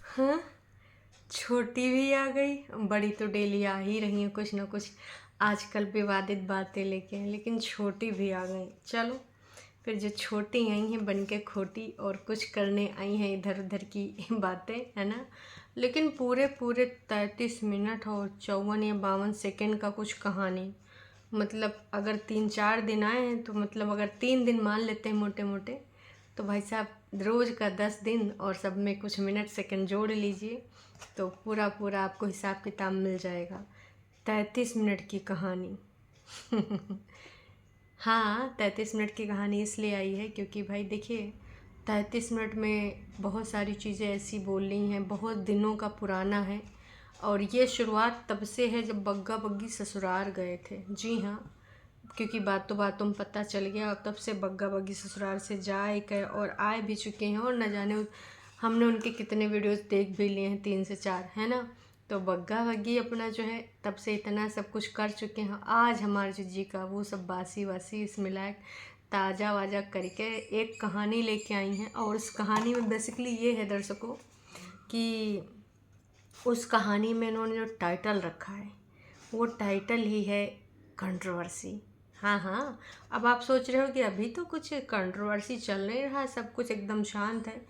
हाँ, छोटी भी आ गई। बड़ी तो डेली आ ही रही हैं कुछ ना कुछ आजकल विवादित बातें लेके, लेकिन छोटी भी आ गई। चलो फिर, जो छोटी आई हैं बन के खोटी और कुछ करने आई हैं इधर उधर की बातें, है ना। लेकिन पूरे पूरे 33 मिनट और 54 या 52 सेकेंड का कुछ कहानी। मतलब अगर 3-4 दिन आए हैं तो मतलब अगर 3 दिन मान लेते हैं मोटे मोटे, तो भाई साहब रोज़ का 10 दिन और सब में कुछ मिनट सेकंड जोड़ लीजिए तो पूरा पूरा आपको हिसाब किताब मिल जाएगा। 33 मिनट की कहानी। हाँ, 33 मिनट की कहानी इसलिए आई है क्योंकि भाई देखिए, 33 मिनट में बहुत सारी चीज़ें ऐसी बोल रही हैं, बहुत दिनों का पुराना है। और ये शुरुआत तब से है जब बग्गा बग्गी ससुराल गए थे। जी हाँ, क्योंकि बातों बातों में पता चल गया और तब से बग्गा बग्गी ससुराल से जा गए और आए भी चुके हैं। और न जाने हमने उनके कितने वीडियोस देख भी लिए हैं, 3 से 4, है ना। तो बग्गा बग्गी अपना जो है तब से इतना सब कुछ कर चुके हैं। आज हमारे जिज्जी का वो सब बासी वासी इसमें लायक ताज़ा वाजा करके एक कहानी लेके आई हैं। और उस कहानी में बेसिकली ये है दर्शकों कि उस कहानी में इन्होंने जो टाइटल रखा है वो टाइटल ही है कंट्रोवर्सी। हाँ हाँ, अब आप सोच रहे हो कि अभी तो कुछ कंट्रोवर्सी चल नहीं रहा है, सब कुछ एकदम शांत है।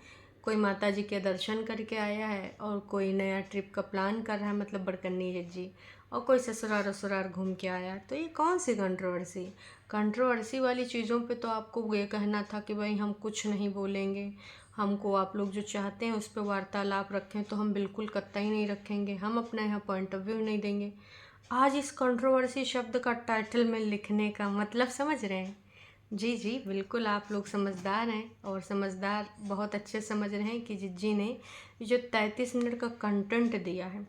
कोई माता जी के दर्शन करके आया है और कोई नया ट्रिप का प्लान कर रहा है, मतलब बड़कन्नी जी, और कोई ससुराल वसुराल घूम के आया। तो ये कौन सी कंट्रोवर्सी? कंट्रोवर्सी वाली चीज़ों पे तो आपको ये कहना था कि भाई हम कुछ नहीं बोलेंगे, हमको आप लोग जो चाहते हैं उस पर वार्तालाप रखें, तो हम बिल्कुल कतई नहीं रखेंगे, हम अपना यहाँ पॉइंट ऑफ व्यू नहीं देंगे। आज इस कंट्रोवर्सी शब्द का टाइटल में लिखने का मतलब समझ रहे हैं? जी जी बिल्कुल, आप लोग समझदार हैं और समझदार बहुत अच्छे समझ रहे हैं कि जिज्जी ने जो 33 मिनट का कंटेंट दिया है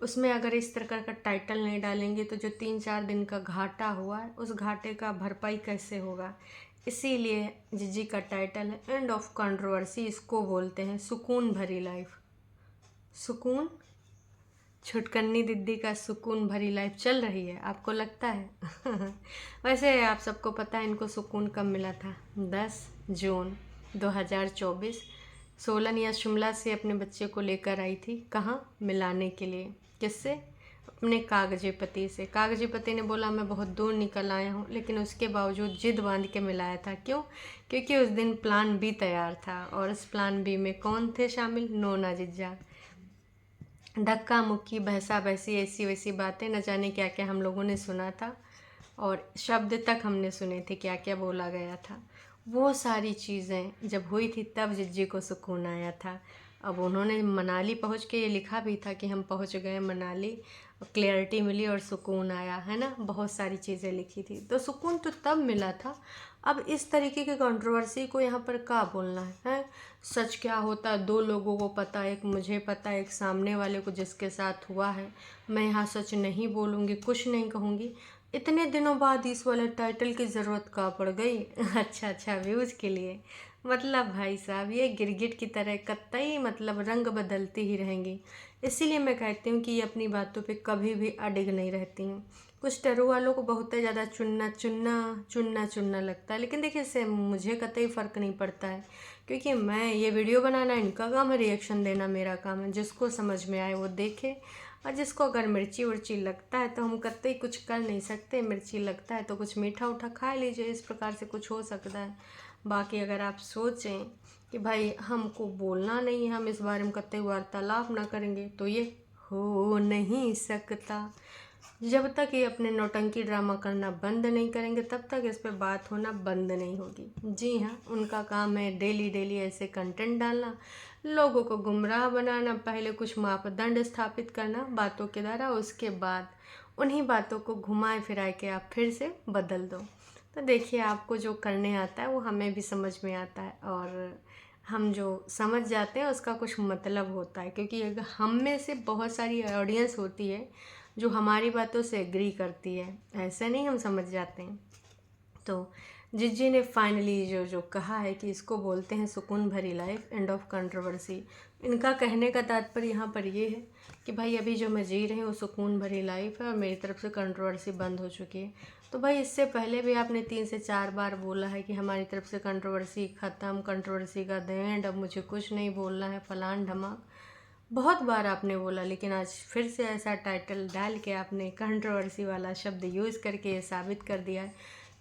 उसमें अगर इस तरह का टाइटल नहीं डालेंगे तो जो 3-4 दिन का घाटा हुआ है उस घाटे का भरपाई कैसे होगा। इसीलिए जिज्जी का टाइटल है एंड ऑफ कंट्रोवर्सी। इसको बोलते हैं सुकून भरी लाइफ। सुकून, छुटकन्नी दीदी का सुकून भरी लाइफ चल रही है, आपको लगता है? वैसे आप सबको पता है इनको सुकून कब मिला था? 10 जून 2024 सोलन या शिमला से अपने बच्चे को लेकर आई थी। कहाँ? मिलाने के लिए। किससे? अपने कागजी पति से। कागजी पति ने बोला मैं बहुत दूर निकल आया हूँ, लेकिन उसके बावजूद जिद बांध के मिलाया था। क्यों? क्योंकि उस दिन प्लान बी तैयार था और उस प्लान बी में कौन थे शामिल? नोना जिज्जा। धक्का मुक्की, बहसा बहसी, ऐसी वैसी बातें, न जाने क्या क्या हम लोगों ने सुना था और शब्द तक हमने सुने थे क्या क्या बोला गया था। वो सारी चीज़ें जब हुई थी तब जिज्जी को सुकून आया था। अब उन्होंने मनाली पहुंच के ये लिखा भी था कि हम पहुंच गए मनाली, क्लैरिटी मिली और सुकून आया, है ना। बहुत सारी चीज़ें लिखी थी, तो सुकून तो तब मिला था। अब इस तरीके की कंट्रोवर्सी को यहाँ पर क्या बोलना है? सच क्या होता है 2 लोगों को पता, एक मुझे पता, एक सामने वाले को जिसके साथ हुआ है। मैं यहाँ सच नहीं बोलूँगी, कुछ नहीं कहूँगी। इतने दिनों बाद इस वाले टाइटल की ज़रूरत कहाँ पड़ गई? अच्छा व्यूज़ के लिए। मतलब भाई साहब ये गिरगिट की तरह कतई मतलब रंग बदलती ही रहेंगी। इसीलिए मैं कहती हूँ कि ये अपनी बातों पे कभी भी अडिग नहीं रहती हैं। कुछ टरू वालों को बहुत ही ज़्यादा चुनना चुनना चुनना चुनना लगता है, लेकिन देखिए इससे मुझे कतई फ़र्क नहीं पड़ता है, क्योंकि मैं ये वीडियो बनाना इनका काम है, रिएक्शन देना मेरा काम है। जिसको समझ में आए वो देखे, और जिसको अगर मिर्ची उर्ची लगता है तो हम कतई कुछ कर नहीं सकते। मिर्ची लगता है तो कुछ मीठा उठा खा लीजिए, इस प्रकार से कुछ हो सकता है। बाकी अगर आप सोचें कि भाई हमको बोलना नहीं है, हम इस बारे में कतई वार्तालाप ना करेंगे, तो ये हो नहीं सकता। जब तक ये अपने नौटंकी ड्रामा करना बंद नहीं करेंगे तब तक इस पे बात होना बंद नहीं होगी। जी हाँ, उनका काम है डेली डेली ऐसे कंटेंट डालना, लोगों को गुमराह बनाना, पहले कुछ मापदंड स्थापित करना बातों के द्वारा, उसके बाद उन्हीं बातों को घुमाए फिराए के आप फिर से बदल दो। तो देखिए, आपको जो करने आता है वो हमें भी समझ में आता है, और हम जो समझ जाते हैं उसका कुछ मतलब होता है, क्योंकि अगर हम में से बहुत सारी ऑडियंस होती है जो हमारी बातों से एग्री करती है, ऐसे नहीं हम समझ जाते हैं। तो जिज्जी ने फाइनली जो जो कहा है कि इसको बोलते हैं सुकून भरी लाइफ, एंड ऑफ कंट्रोवर्सी। इनका कहने का तात्पर्य यहाँ पर ये है कि भाई अभी जो मैं जी रही हूँ वो सुकून भरी लाइफ है और मेरी तरफ से कंट्रोवर्सी बंद हो चुकी है। तो भाई इससे पहले भी आपने 3 से 4 बार बोला है कि हमारी तरफ से कंट्रोवर्सी ख़त्म, कंट्रोवर्सी का द एंड, अब मुझे कुछ नहीं बोलना है, फलान ढमाक। बहुत बार आपने बोला, लेकिन आज फिर से ऐसा टाइटल डाल के आपने कंट्रोवर्सी वाला शब्द यूज़ करके ये साबित कर दिया है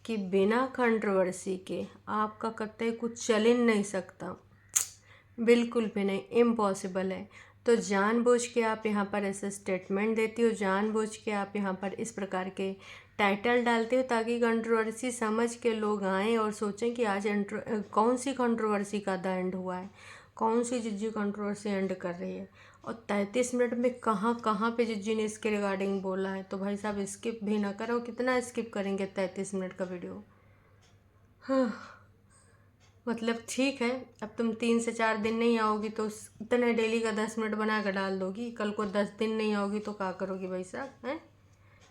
कि बिना कंट्रोवर्सी के आपका कतई कुछ चल ही नहीं सकता। बिल्कुल भी नहीं, इम्पॉसिबल है। तो जानबूझ के आप यहाँ पर ऐसे स्टेटमेंट देती हो, जानबूझ के आप यहाँ पर इस प्रकार के टाइटल डालते हो ताकि कंट्रोवर्सी समझ के लोग आएँ और सोचें कि आज कौन सी कंट्रोवर्सी का द एंड हुआ है, कौन सी जिज्जी कंट्रोवर्सी एंड कर रही है। और 33 मिनट में कहाँ कहाँ पे जिज्जी ने इसके रिगार्डिंग बोला है। तो भाई साहब स्किप भी ना करो, कितना स्किप करेंगे 33 मिनट का वीडियो। हाँ, मतलब ठीक है, अब तुम 3 से 4 दिन नहीं आओगी तो इतने डेली का 10 मिनट बना कर डाल दोगी। कल को 10 दिन नहीं आओगी तो क्या करोगी भाई साहब, हैं?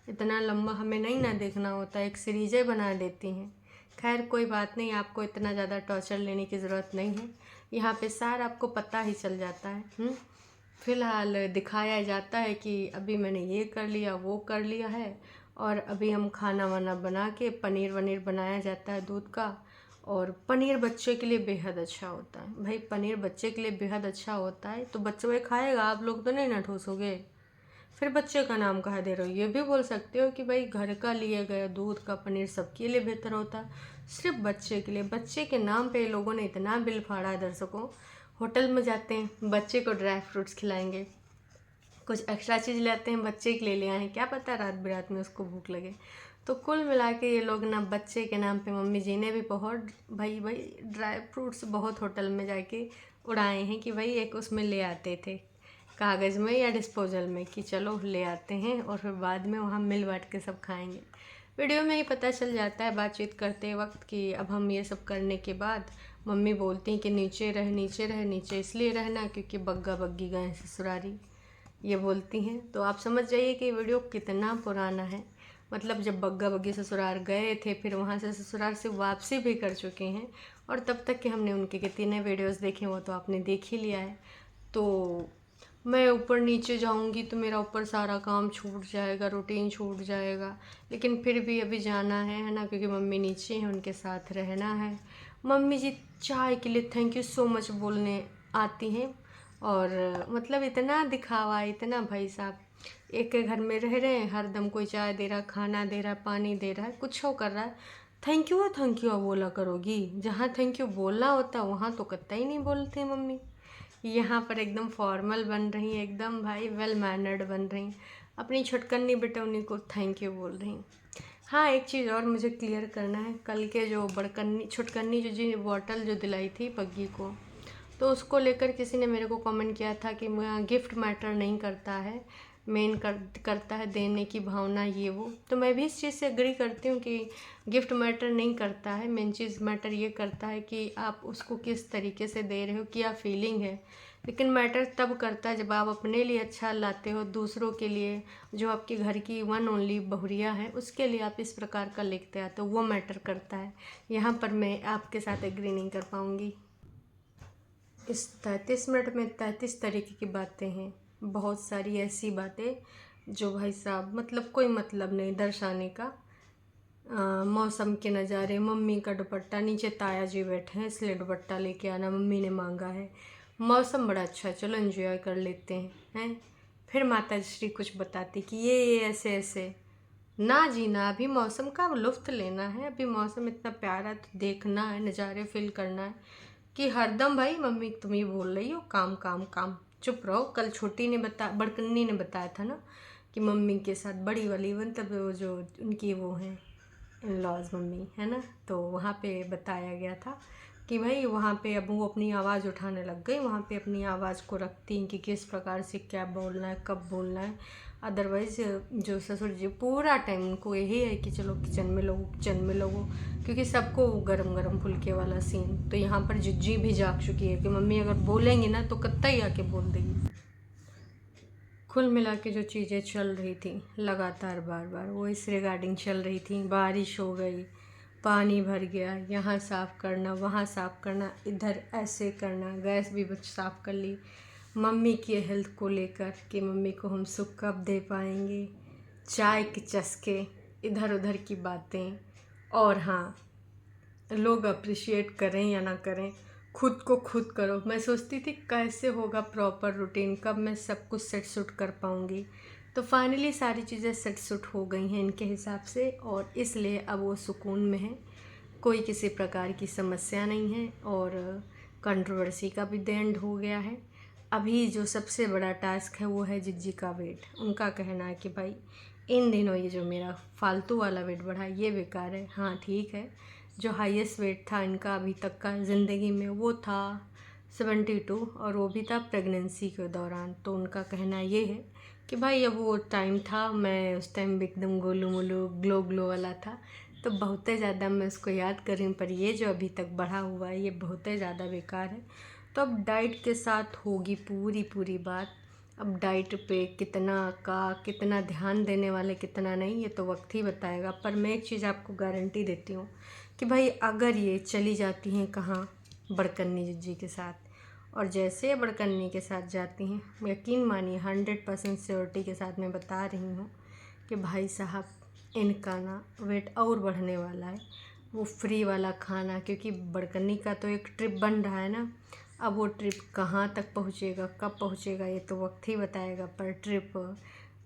इतना लंबा हमें नहीं ना देखना होता, एक सीरीज़ें बना देती हैं। खैर कोई बात नहीं, आपको इतना ज़्यादा टॉर्चर लेने की ज़रूरत नहीं है। यहाँ पे सार आपको पता ही चल जाता है। फ़िलहाल दिखाया जाता है कि अभी मैंने ये कर लिया, वो कर लिया है, और अभी हम खाना वाना बना के पनीर वनीर बनाया जाता है दूध का। और पनीर बच्चे के लिए बेहद अच्छा होता है भाई, पनीर बच्चे के लिए बेहद अच्छा होता है। तो बच्चे वही खाएगा, आप लोग तो नहीं ना ठूसोगे। फिर बच्चे का नाम कहा दे रहे हो। ये भी बोल सकते हो कि भाई घर का लिए गया दूध का पनीर सबके लिए बेहतर होता है, सिर्फ बच्चे के लिए। बच्चे के नाम पे लोगों ने इतना बिल फाड़ा है दर्शकों। होटल में जाते हैं, बच्चे को ड्राई फ्रूट्स खिलाएंगे, कुछ एक्स्ट्रा चीज़ लेते हैं, बच्चे के लिए ले आए, क्या पता रात बिरात में उसको भूख लगे। तो कुल मिला के ये लोग ना बच्चे के नाम पे, मम्मी जी ने भी बहुत भाई ड्राई फ्रूट्स बहुत होटल में जाके उड़ाए हैं कि भाई एक उसमें ले आते थे कागज़ में या डिस्पोजल में कि चलो ले आते हैं और फिर बाद में वहाँ मिल बांट के सब खाएंगे। वीडियो में ही पता चल जाता है बातचीत करते वक्त कि अब हम ये सब करने के बाद मम्मी बोलती हैं कि नीचे रह नीचे रह, नीचे इसलिए रहना क्योंकि बग्गा बग्गी गए ससुरारी, ये बोलती हैं। तो आप समझ जाइए कि वीडियो कितना पुराना है। मतलब जब बग्गा बग्गी ससुराल गए थे, फिर वहाँ से ससुराल से वापसी भी कर चुके हैं, और तब तक के हमने उनके कितने वीडियोस देखे वो तो आपने देख ही लिया है। तो मैं ऊपर नीचे जाऊंगी तो मेरा ऊपर सारा काम छूट जाएगा, रूटीन छूट जाएगा, लेकिन फिर भी अभी जाना है ना, क्योंकि मम्मी नीचे हैं, उनके साथ रहना है। मम्मी जी चाय के लिए थैंक यू सो मच बोलने आती हैं, और मतलब इतना दिखावा, इतना भाई साहब, एक के घर में रह रहे हैं, हर दम कोई चाय दे रहा, खाना दे रहा, पानी दे रहा है, कुछ हो कर रहा है, थैंक यू बोला करोगी। जहाँ थैंक यू बोलना होता वहाँ तो कतई नहीं बोलते मम्मी। यहाँ पर एकदम फॉर्मल बन रही, एकदम भाई वेल मैनर्ड बन रही, अपनी छुटकन्नी बेटौनी को थैंक यू बोल रही। हाँ, एक चीज़ और मुझे क्लियर करना है, कल के जो बड़कन्नी छुटकन्नी जो जी बॉटल जो दिलाई थी पग्गी को, तो उसको लेकर किसी ने मेरे को कमेंट किया था कि गिफ्ट मैटर नहीं करता है, करता है देने की भावना, ये वो। तो मैं भी इस चीज़ से एग्री करती हूँ कि गिफ्ट मैटर नहीं करता है, मेन चीज़ मैटर ये करता है कि आप उसको किस तरीके से दे रहे हो, क्या फीलिंग है। लेकिन मैटर तब करता है जब आप अपने लिए अच्छा लाते हो, दूसरों के लिए, जो आपके घर की वन ओनली बहुरिया है उसके लिए आप इस प्रकार का लिखते हैं, तो वो मैटर करता है। यहाँ पर मैं आपके साथ एग्री नहीं कर पाऊँगी। इस 33 मिनट में 33 तरीके की बातें हैं, बहुत सारी ऐसी बातें जो भाई साहब मतलब कोई मतलब नहीं दर्शाने का। मौसम के नज़ारे, मम्मी का दुपट्टा, नीचे ताया जी बैठे हैं इसलिए दुपट्टा लेके आना मम्मी ने मांगा है, मौसम बड़ा अच्छा है चलो एंजॉय कर लेते हैं। फिर माता श्री कुछ बताती कि ये ऐसे ऐसे, ना जीना, अभी मौसम का लुत्फ़ लेना है, अभी मौसम इतना प्यारा तो देखना है, नज़ारे फील करना है। कि हरदम भाई मम्मी तुम ये बोल रही हो काम काम काम, चुप रहो। कल छोटी ने बड़कन्नी ने बताया था ना कि मम्मी के साथ बड़ी वाली मतलब वो जो उनकी वो हैं इन लॉज मम्मी है ना, तो वहाँ पे बताया गया था कि भाई वहाँ पे अब वो अपनी आवाज़ उठाने लग गई, वहाँ पे अपनी आवाज़ को रखती हैं कि किस प्रकार से क्या बोलना है, कब बोलना है। अदरवाइज़ जो ससुर जी पूरा टाइम उनको यही है कि चलो किचन में लोगो, किचन में लोगो, क्योंकि सबको गरम गरम फुलके वाला सीन। तो यहाँ पर जिज्जी भी जाग चुकी है कि मम्मी अगर बोलेंगी ना तो कत्तई आके बोल देगी। कुल मिला के जो चीज़ें चल रही थी लगातार बार बार वो इस रिगार्डिंग चल रही थी। बारिश हो गई, पानी भर गया, यहाँ साफ़ करना, वहाँ साफ़ करना, इधर ऐसे करना, गैस भी साफ़ कर ली, मम्मी की हेल्थ को लेकर कि मम्मी को हम सुख कब दे पाएंगे, चाय के चस्के, इधर उधर की बातें। और हाँ, लोग अप्रिशिएट करें या ना करें, खुद को खुद करो। मैं सोचती थी कैसे होगा प्रॉपर रूटीन, कब मैं सब कुछ सेट सूट कर पाऊँगी। तो फाइनली सारी चीज़ें सेट सूट हो गई हैं इनके हिसाब से, और इसलिए अब वो सुकून में है। कोई किसी प्रकार की समस्या नहीं है, और कंट्रोवर्सी का भी द एंड हो गया है। अभी जो सबसे बड़ा टास्क है वो है जिज्जी का वेट। उनका कहना है कि भाई इन दिनों ये जो मेरा फालतू वाला वेट बढ़ा ये बेकार है। हाँ ठीक है, जो हाईएस्ट वेट था इनका अभी तक का ज़िंदगी में वो था 72, और वो भी था प्रेगनेंसी के दौरान। तो उनका कहना ये है कि भाई अब वो टाइम था, मैं उस टाइम एकदम गोलू मोलू ग्लो ग्लो वाला था, तो बहुत ही ज़्यादा मैं उसको याद कर रही हूँ। पर ये जो अभी तक बढ़ा हुआ है ये बहुत ही ज़्यादा बेकार है। तो अब डाइट के साथ होगी पूरी पूरी बात। अब डाइट पे कितना ध्यान देने वाले कितना नहीं, ये तो वक्त ही बताएगा। पर मैं एक चीज़ आपको गारंटी देती हूँ कि भाई अगर ये चली जाती हैं कहाँ, बड़कन्नी जिज्जी के साथ, और जैसे बड़कन्नी के साथ जाती हैं, यकीन मानिए 100% श्योरिटी के साथ मैं बता रही हूँ कि भाई साहब इनका ना वेट और बढ़ने वाला है। वो फ्री वाला खाना, क्योंकि बड़कन्नी का तो एक ट्रिप बन रहा है ना, अब वो ट्रिप कहाँ तक पहुँचेगा, कब पहुँचेगा, ये तो वक्त ही बताएगा। पर ट्रिप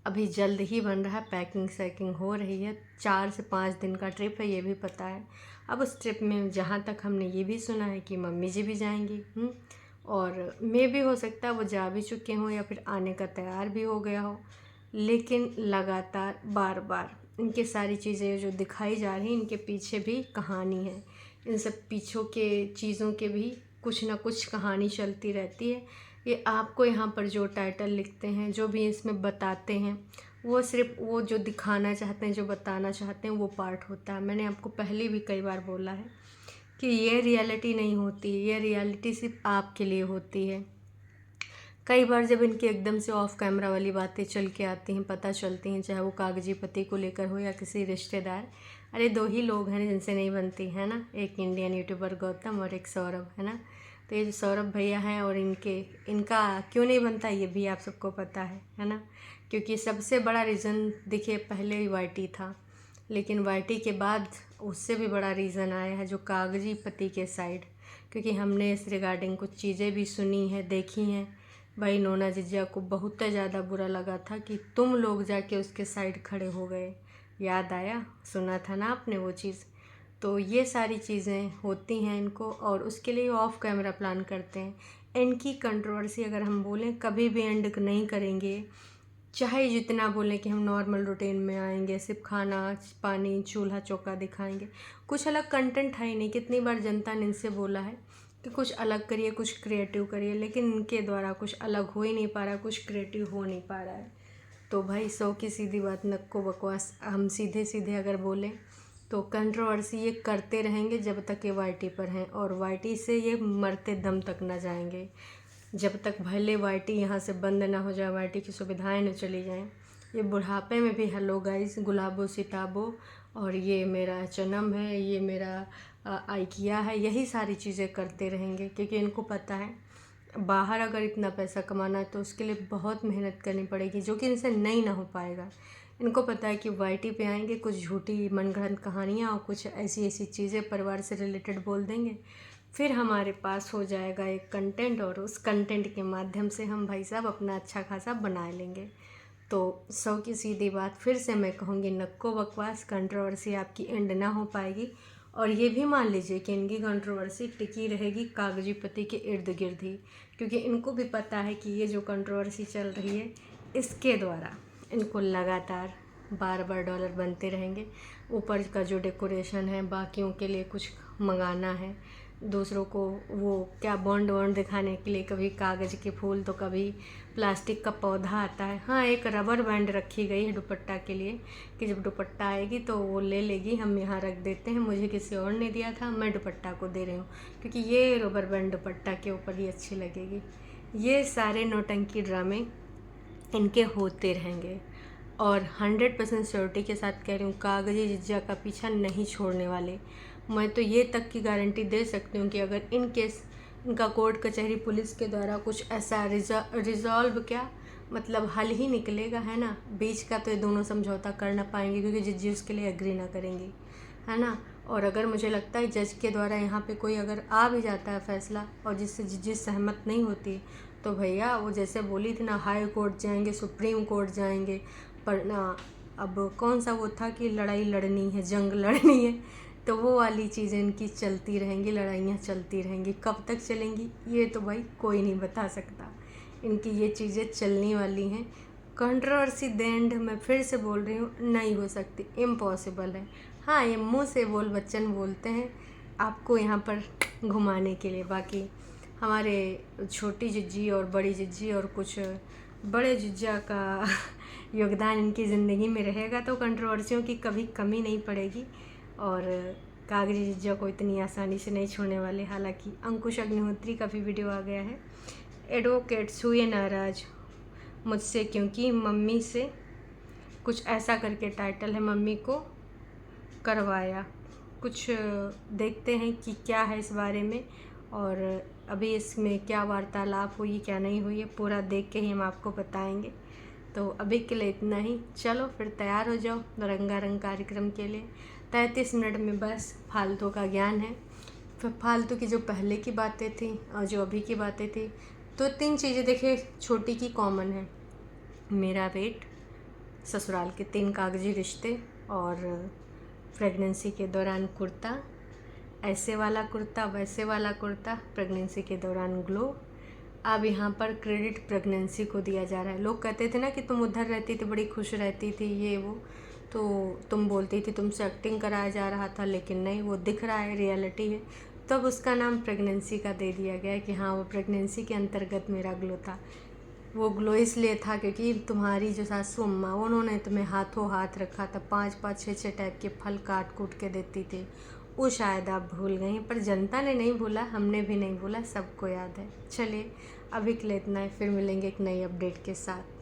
अभी जल्द ही बन रहा है, पैकिंग सैकिंग हो रही है। 4 से 5 दिन का ट्रिप है, ये भी पता है। अब उस ट्रिप में जहाँ तक हमने ये भी सुना है कि मम्मी जी भी जाएंगी, और मैं भी हो सकता है वो जा भी चुके हों या फिर आने का तैयार भी हो गया हो। लेकिन लगातार बार बार इनकी सारी चीज़ें जो दिखाई जा रही हैं, इनके पीछे भी कहानी है। इन सब पीछों के चीज़ों के भी कुछ ना कुछ कहानी चलती रहती है। ये आपको यहाँ पर जो टाइटल लिखते हैं, जो भी इसमें बताते हैं, वो सिर्फ वो जो दिखाना चाहते हैं, जो बताना चाहते हैं, वो पार्ट होता है। मैंने आपको पहले भी कई बार बोला है कि ये रियलिटी नहीं होती, ये रियलिटी सिर्फ आपके लिए होती है। कई बार जब इनकी एकदम से ऑफ कैमरा वाली बातें चल के आती हैं, पता चलती हैं, चाहे वो कागजी पति को लेकर हो या किसी रिश्तेदार। अरे 2 ही लोग हैं जिनसे नहीं बनती है ना, एक इंडियन यूट्यूबर गौतम और एक सौरभ, है ना। तो ये जो सौरभ भैया हैं और इनका क्यों नहीं बनता ये भी आप सबको पता है ना। क्योंकि सबसे बड़ा रीज़न देखिए, पहले वाईटी था, लेकिन वाईटी के बाद उससे भी बड़ा रीज़न आया है जो कागजी पति के साइड। क्योंकि हमने इस रिगार्डिंग कुछ चीज़ें भी सुनी हैं, देखी हैं। भाई नोना जिज्जा को बहुत ज़्यादा बुरा लगा था कि तुम लोग जाके उसके साइड खड़े हो गए। याद आया, सुना था ना आपने वो चीज़। तो ये सारी चीज़ें होती हैं इनको, और उसके लिए ऑफ कैमरा प्लान करते हैं। इनकी कंट्रोवर्सी अगर हम बोलें कभी भी एंड नहीं करेंगे, चाहे जितना बोलें कि हम नॉर्मल रूटीन में आएंगे, सिर्फ खाना पानी चूल्हा चौका दिखाएंगे, कुछ अलग कंटेंट है ही नहीं। कितनी बार जनता ने इनसे बोला है कि कुछ अलग करिए, कुछ क्रिएटिव करिए, लेकिन इनके द्वारा कुछ अलग हो ही नहीं पा रहा, कुछ क्रिएटिव हो नहीं पा रहा है। तो भाई 100 की सीधी बात, नक्को बकवास। हम सीधे सीधे अगर बोलें तो कंट्रोवर्सी ये करते रहेंगे जब तक ये वाईटी पर हैं, और वाईटी से ये मरते दम तक ना जाएंगे। जब तक भले वाईटी यहाँ से बंद ना हो जाए, वाईटी की सुविधाएं न चली जाएं, ये बुढ़ापे में भी हेलो गाइस गुलाबो सिताबो और ये मेरा चनम है, ये मेरा आइकिया है, यही सारी चीज़ें करते रहेंगे। क्योंकि इनको पता है बाहर अगर इतना पैसा कमाना है तो उसके लिए बहुत मेहनत करनी पड़ेगी, जो कि इनसे नहीं ना हो पाएगा। इनको पता है कि वाईटी पे आएंगे, कुछ झूठी मनगढ़ंत कहानियाँ और कुछ ऐसी ऐसी चीज़ें परिवार से रिलेटेड बोल देंगे, फिर हमारे पास हो जाएगा एक कंटेंट, और उस कंटेंट के माध्यम से हम भाई साहब अपना अच्छा खासा बना लेंगे। तो 100 की सीधी बात, फिर से मैं कहूँगी नक्को बकवास। कंट्रोवर्सी आपकी एंड ना हो पाएगी, और ये भी मान लीजिए कि इनकी कंट्रोवर्सी टिकी रहेगी कागजी पति के इर्द गिर्द ही। क्योंकि इनको भी पता है कि ये जो कंट्रोवर्सी चल रही है, इसके द्वारा इनको लगातार बार बार डॉलर बनते रहेंगे। ऊपर का जो डेकोरेशन है, बाकियों के लिए कुछ मंगाना है, दूसरों को वो क्या बॉन्ड वॉन्ड दिखाने के लिए, कभी कागज़ के फूल तो कभी प्लास्टिक का पौधा आता है। हाँ, एक रबर बैंड रखी गई है दुपट्टा के लिए कि जब दुपट्टा आएगी तो वो ले लेगी, हम यहाँ रख देते हैं, मुझे किसी और ने दिया था, मैं दुपट्टा को दे रही हूँ क्योंकि ये रबर बैंड दुपट्टा के ऊपर ही अच्छी लगेगी। ये सारे नौटंकी ड्रामे इनके होते रहेंगे, और 100% श्योरिटी के साथ कह रही हूँ, कागजी जिज्जा का पीछा नहीं छोड़ने वाले। मैं तो ये तक की गारंटी दे सकती हूँ कि अगर इन केस इनका कोर्ट कचहरी पुलिस के द्वारा कुछ ऐसा रिजॉल्व क्या मतलब हल ही निकलेगा, है ना, बीच का तो ये दोनों समझौता कर ना पाएंगे, क्योंकि जिज्जी उसके लिए एग्री ना करेंगी, है ना। और अगर मुझे लगता है जज के द्वारा यहाँ पे कोई अगर आ भी जाता है फैसला और जिससे जज सहमत नहीं होती, तो भैया वो जैसे बोली थी ना, हाई कोर्ट जाएंगे, सुप्रीम कोर्ट जाएंगे, पर ना अब कौन सा वो था कि लड़ाई लड़नी है, जंग लड़नी है, तो वो वाली चीज़ें इनकी चलती रहेंगी, लड़ाइयाँ चलती रहेंगी। कब तक चलेंगी ये तो भाई कोई नहीं बता सकता, इनकी ये चीज़ें चलने वाली हैं। कंट्रोवर्सी द एंड मैं फिर से बोल रही हूँ, नहीं हो सकती, इम्पॉसिबल है। हाँ, ये मुंह से बोल बच्चन बोलते हैं आपको यहाँ पर घुमाने के लिए। बाकी हमारे छोटी जिज्जी और बड़ी जिज्जी और कुछ बड़े जिज्जा का योगदान इनकी ज़िंदगी में रहेगा, तो कंट्रोवर्सियों की कभी कमी नहीं पड़ेगी और कागजी जिज्जा को इतनी आसानी से नहीं छोड़ने वाले। हालांकि अंकुश अग्निहोत्री का भी वीडियो आ गया है। एडवोकेट्स हुए नाराज मुझसे क्योंकि मम्मी से कुछ ऐसा करके टाइटल है, मम्मी को करवाया। कुछ देखते हैं कि क्या है इस बारे में और अभी इसमें क्या वार्तालाप हुई क्या नहीं हुई है, पूरा देख के ही हम आपको बताएंगे। तो अभी के लिए इतना ही। चलो फिर तैयार हो जाओ रंगारंग कार्यक्रम के लिए। 33 मिनट में बस फालतू का ज्ञान है, फिर फालतू की जो पहले की बातें थी और जो अभी की बातें थी। तो 3 चीज़ें देखिए छोटी की कॉमन है, मेरा वेट, ससुराल के 3 कागजी रिश्ते और प्रेगनेंसी के दौरान कुर्ता, ऐसे वाला कुर्ता वैसे वाला कुर्ता, प्रेगनेंसी के दौरान ग्लो। अब यहाँ पर क्रेडिट प्रेगनेंसी को दिया जा रहा है। लोग कहते थे ना कि तुम उधर रहती थी बड़ी खुश रहती थी, ये वो, तो तुम बोलती थी तुमसे एक्टिंग कराया जा रहा था, लेकिन नहीं, वो दिख रहा है, रियलिटी है। तब उसका नाम प्रेगनेंसी का दे दिया गया कि हाँ वो प्रेगनेंसी के अंतर्गत मेरा ग्लो था। वो ग्लो इसलिए था क्योंकि तुम्हारी जो सासू अम्मा उन्होंने तुम्हें हाथों हाथ रखा था, 5-5 6-6 टाइप के फल काट कूट के देती थी। वो शायद आप भूल गई, पर जनता ने नहीं भूला, हमने भी नहीं भूला, सबको याद है। चलिए अभी के लिए इतना है, फिर मिलेंगे एक नई अपडेट के साथ।